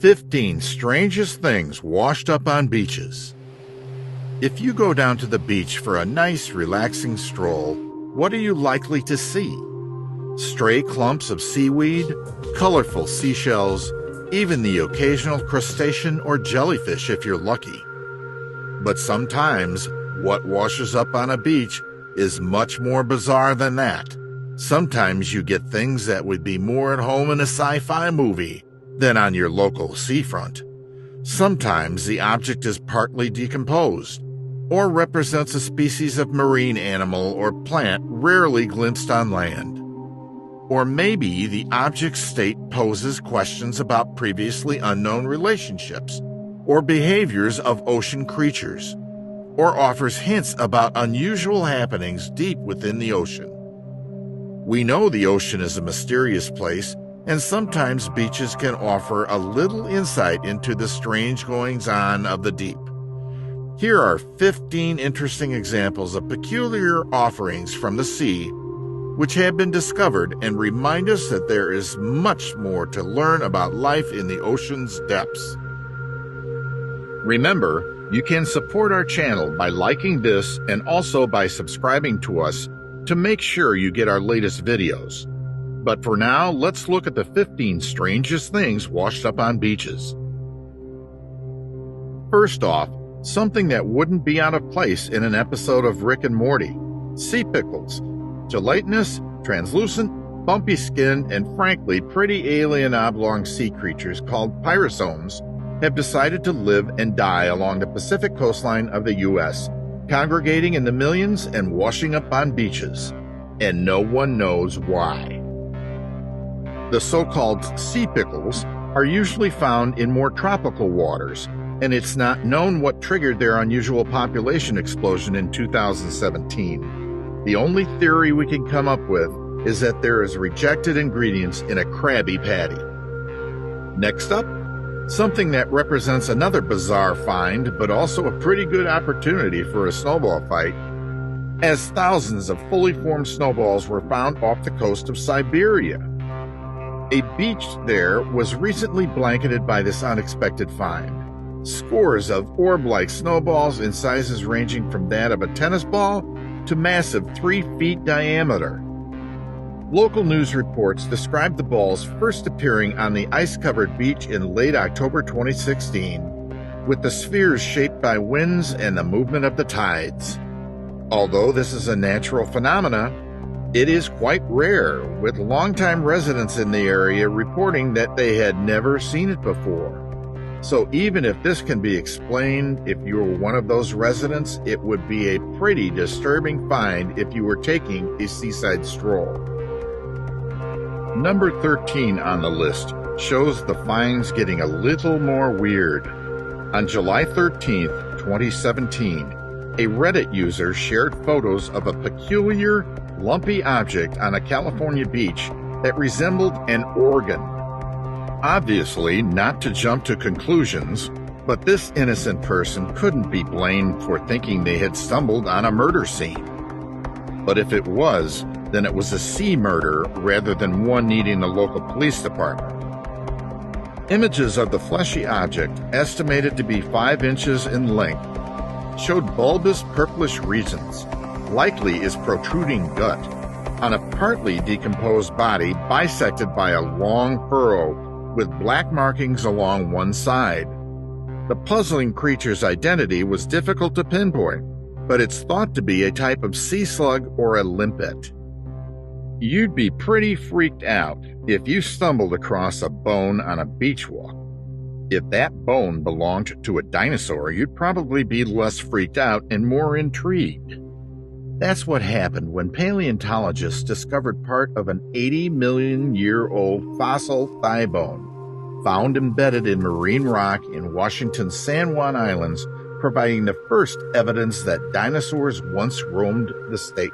15 strangest things washed up on beaches. If you go down to the beach for a nice, relaxing stroll, what are you likely to see? Stray clumps of seaweed, colorful seashells, even the occasional crustacean or jellyfish if you're lucky. But sometimes, what washes up on a beach is much more bizarre than that. Sometimes you get things that would be more at home in a sci-fi movie than on your local seafront. Sometimes the object is partly decomposed, or represents a species of marine animal or plant rarely glimpsed on land. Or maybe the object's state poses questions about previously unknown relationships or behaviors of ocean creatures, or offers hints about unusual happenings deep within the ocean. We know the ocean is a mysterious place, and sometimes beaches can offer a little insight into the strange goings-on of the deep. Here are 15 interesting examples of peculiar offerings from the sea which have been discovered and remind us that there is much more to learn about life in the ocean's depths. Remember, you can support our channel by liking this and also by subscribing to us to make sure you get our latest videos. But for now, let's look at the 15 strangest things washed up on beaches. First off, something that wouldn't be out of place in an episode of Rick and Morty: sea pickles. Gelatinous, translucent, bumpy skin, and frankly pretty alien oblong sea creatures called pyrosomes have decided to live and die along the Pacific coastline of the U.S., congregating in the millions and washing up on beaches, and no one knows why. The so-called sea pickles are usually found in more tropical waters, and it's not known what triggered their unusual population explosion in 2017. The only theory we can come up with is that there is rejected ingredients in a Krabby Patty. Next up, something that represents another bizarre find, but also a pretty good opportunity for a snowball fight, as thousands of fully formed snowballs were found off the coast of Siberia. A beach there was recently blanketed by this unexpected find. Scores of orb-like snowballs in sizes ranging from that of a tennis ball to massive 3 feet diameter. Local news reports described the balls first appearing on the ice-covered beach in late October 2016, with the spheres shaped by winds and the movement of the tides. Although this is a natural phenomena, it is quite rare, with longtime residents in the area reporting that they had never seen it before. So even if this can be explained, if you were one of those residents, it would be a pretty disturbing find if you were taking a seaside stroll. Number 13 on the list shows the finds getting a little more weird. On July 13th, 2017, a Reddit user shared photos of a peculiar, lumpy object on a California beach that resembled an organ. Obviously, not to jump to conclusions, but this innocent person couldn't be blamed for thinking they had stumbled on a murder scene. But if it was, then it was a sea murder rather than one needing the local police department. Images of the fleshy object, estimated to be 5 inches in length, showed bulbous purplish regions, likely its protruding gut, on a partly decomposed body bisected by a long furrow with black markings along one side. The puzzling creature's identity was difficult to pinpoint, but it's thought to be a type of sea slug or a limpet. You'd be pretty freaked out if you stumbled across a bone on a beach walk. If that bone belonged to a dinosaur, you'd probably be less freaked out and more intrigued. That's what happened when paleontologists discovered part of an 80-million-year-old fossil thigh bone, found embedded in marine rock in Washington's San Juan Islands, providing the first evidence that dinosaurs once roamed the state.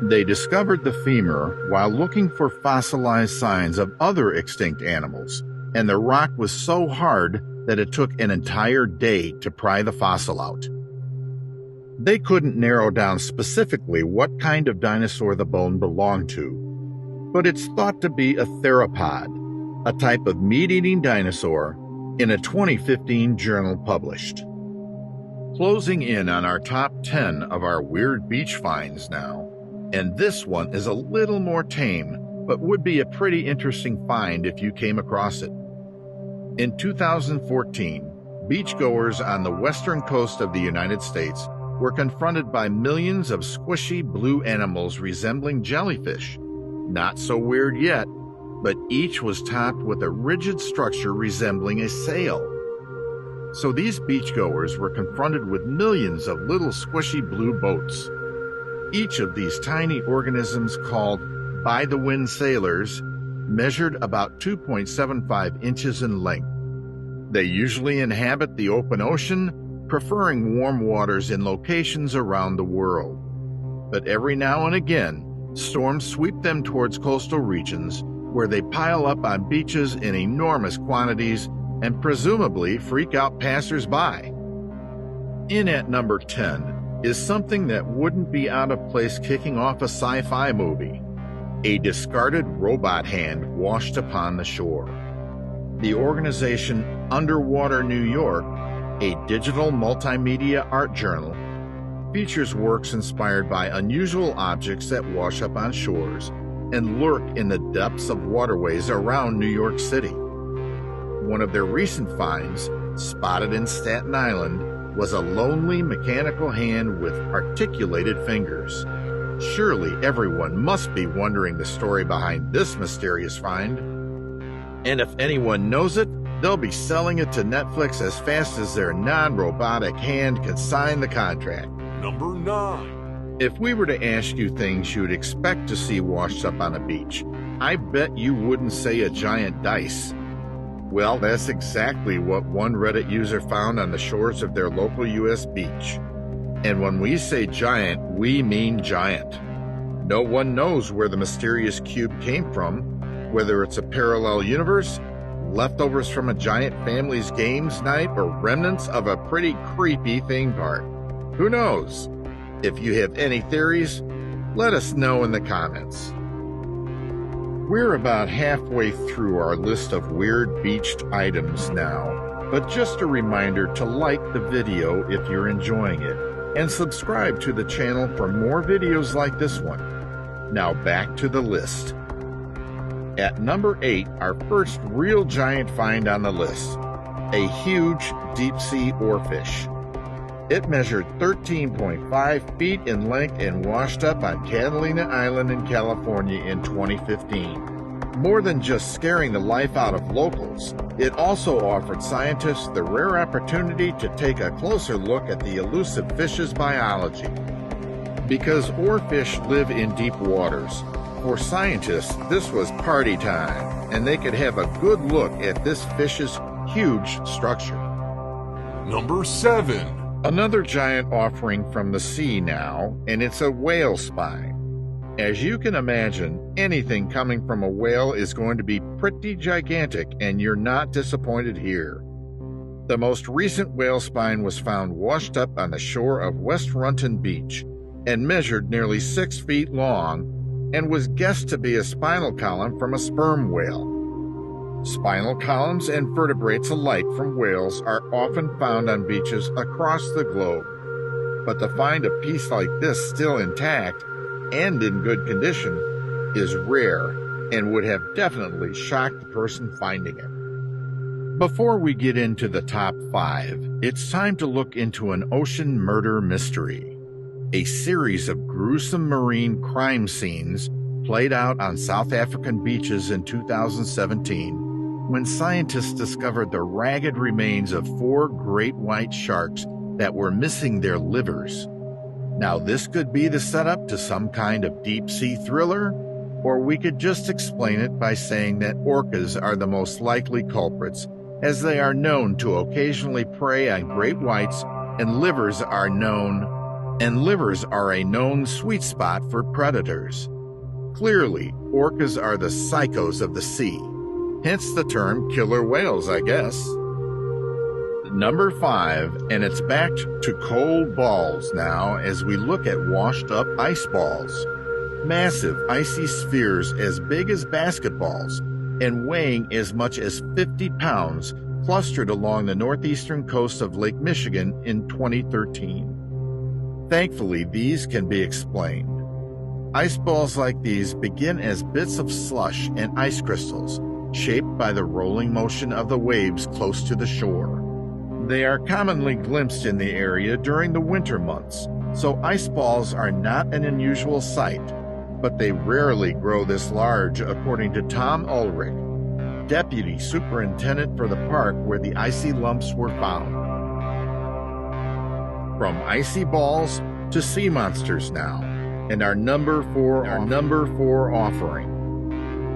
They discovered the femur while looking for fossilized signs of other extinct animals, and the rock was so hard that it took an entire day to pry the fossil out. They couldn't narrow down specifically what kind of dinosaur the bone belonged to, but it's thought to be a theropod, a type of meat-eating dinosaur, in a 2015 journal published. Closing in on our top 10 of our weird beach finds now, and this one is a little more tame, but would be a pretty interesting find if you came across it. In 2014, beachgoers on the western coast of the United States were confronted by millions of squishy blue animals resembling jellyfish. Not so weird yet, but each was topped with a rigid structure resembling a sail. So these beachgoers were confronted with millions of little squishy blue boats. Each of these tiny organisms, called by-the-wind sailors, measured about 2.75 inches in length. They usually inhabit the open ocean, preferring warm waters in locations around the world. But every now and again, storms sweep them towards coastal regions, where they pile up on beaches in enormous quantities and presumably freak out passers-by. In at number 10 is something that wouldn't be out of place kicking off a sci-fi movie: a discarded robot hand washed upon the shore. The organization Underwater New York, a digital multimedia art journal, features works inspired by unusual objects that wash up on shores and lurk in the depths of waterways around New York City. One of their recent finds, spotted in Staten Island, was a lonely mechanical hand with articulated fingers. Surely everyone must be wondering the story behind this mysterious find. And if anyone knows it, they'll be selling it to Netflix as fast as their non-robotic hand can sign the contract. Number 9. If we were to ask you things you'd expect to see washed up on a beach, I bet you wouldn't say a giant dice. Well, that's exactly what one Reddit user found on the shores of their local U.S. beach. And when we say giant, we mean giant. No one knows where the mysterious cube came from, whether it's a parallel universe, leftovers from a giant family's games night, or remnants of a pretty creepy theme park. Who knows? If you have any theories, let us know in the comments. We're about halfway through our list of weird beached items now, but just a reminder to like the video if you're enjoying it, and subscribe to the channel for more videos like this one. Now back to the list. At number 8, our first real giant find on the list, a huge deep-sea oarfish. It measured 13.5 feet in length and washed up on Catalina Island in California in 2015. More than just scaring the life out of locals, it also offered scientists the rare opportunity to take a closer look at the elusive fish's biology. Because oarfish live in deep waters, for scientists this was party time, and they could have a good look at this fish's huge structure. Number 7. Another giant offering from the sea now, and it's a whale spine. As you can imagine, anything coming from a whale is going to be pretty gigantic, and you're not disappointed here. The most recent whale spine was found washed up on the shore of West Runton Beach and measured nearly 6 feet long and was guessed to be a spinal column from a sperm whale. Spinal columns and vertebrates alike from whales are often found on beaches across the globe, but to find a piece like this still intact and in good condition is rare and would have definitely shocked the person finding it. Before we get into the top 5, it's time to look into an ocean murder mystery, a series of gruesome marine crime scenes played out on South African beaches in 2017 when scientists discovered the ragged remains of 4 great white sharks that were missing their livers. Now, this could be the setup to some kind of deep-sea thriller, or we could just explain it by saying that orcas are the most likely culprits, as they are known to occasionally prey on great whites, and livers are a known sweet spot for predators. Clearly, orcas are the psychos of the sea. Hence the term killer whales, I guess. Number 5, and it's back to cold balls now as we look at washed up ice balls. Massive icy spheres as big as basketballs and weighing as much as 50 pounds clustered along the northeastern coast of Lake Michigan in 2013. Thankfully, these can be explained. Ice balls like these begin as bits of slush and ice crystals, shaped by the rolling motion of the waves close to the shore. They are commonly glimpsed in the area during the winter months, so ice balls are not an unusual sight, but they rarely grow this large, according to Tom Ulrich, Deputy Superintendent for the park where the icy lumps were found. From icy balls to sea monsters now, and our number 4 offering.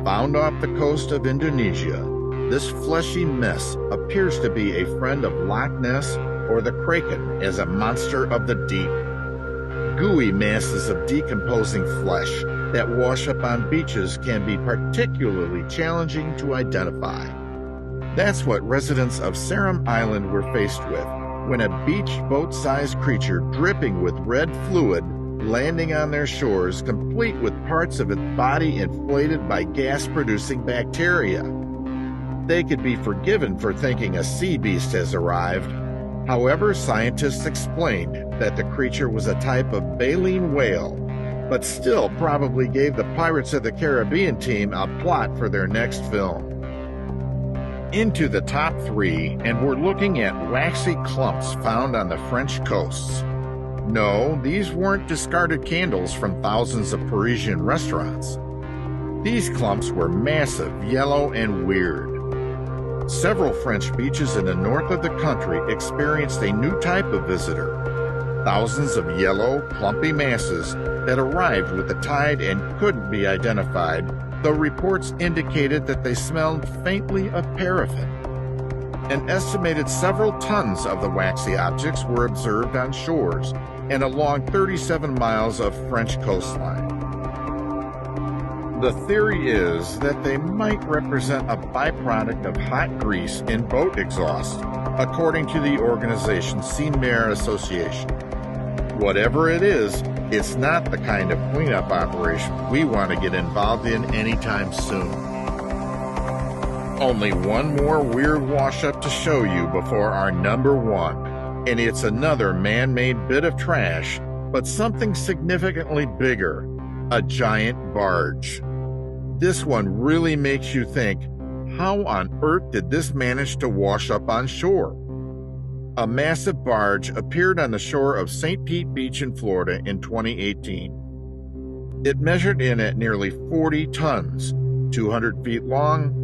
Found off the coast of Indonesia, this fleshy mess appears to be a friend of Loch Ness or the Kraken as a monster of the deep. Gooey masses of decomposing flesh that wash up on beaches can be particularly challenging to identify. That's what residents of Seram Island were faced with when a beach boat-sized creature dripping with red fluid landing on their shores, complete with parts of its body inflated by gas-producing bacteria. They could be forgiven for thinking a sea beast has arrived. However, scientists explained that the creature was a type of baleen whale, but still probably gave the Pirates of the Caribbean team a plot for their next film. Into the top 3, and we're looking at waxy clumps found on the French coasts. No, these weren't discarded candles from thousands of Parisian restaurants. These clumps were massive, yellow, and weird. Several French beaches in the north of the country experienced a new type of visitor. Thousands of yellow, clumpy masses that arrived with the tide and couldn't be identified, though reports indicated that they smelled faintly of paraffin. An estimated several tons of the waxy objects were observed on shores and along 37 miles of French coastline. The theory is that they might represent a byproduct of hot grease in boat exhaust, according to the organization Sea Mer Association. Whatever it is, it's not the kind of cleanup operation we want to get involved in anytime soon. Only one more weird wash-up to show you before our number 1, and it's another man-made bit of trash, but something significantly bigger, a giant barge. This one really makes you think, how on earth did this manage to wash up on shore? A massive barge appeared on the shore of St. Pete Beach in Florida in 2018. It measured in at nearly 40 tons, 200 feet long,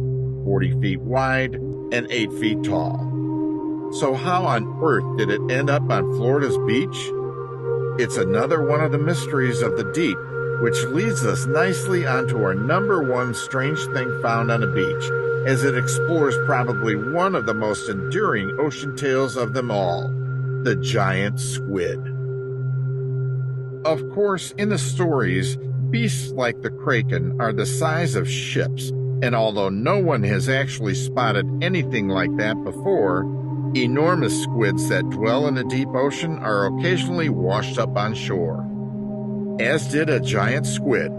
40 feet wide, and 8 feet tall. So how on earth did it end up on Florida's beach? It's another one of the mysteries of the deep, which leads us nicely onto our number 1 strange thing found on a beach, as it explores probably one of the most enduring ocean tales of them all, the giant squid. Of course, in the stories, beasts like the kraken are the size of ships, and although no one has actually spotted anything like that before, enormous squids that dwell in the deep ocean are occasionally washed up on shore. As did a giant squid,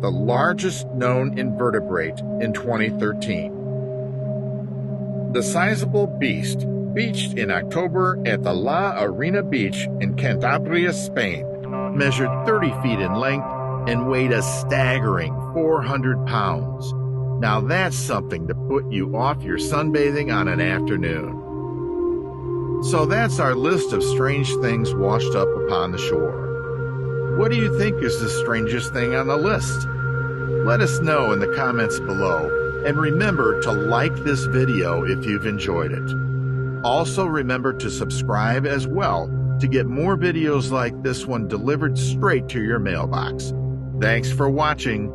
the largest known invertebrate, in 2013. The sizable beast beached in October at the La Arena Beach in Cantabria, Spain, measured 30 feet in length and weighed a staggering 400 pounds. Now that's something to put you off your sunbathing on an afternoon. So that's our list of strange things washed up upon the shore. What do you think is the strangest thing on the list? Let us know in the comments below, and remember to like this video if you've enjoyed it. Also remember to subscribe as well to get more videos like this one delivered straight to your mailbox. Thanks for watching.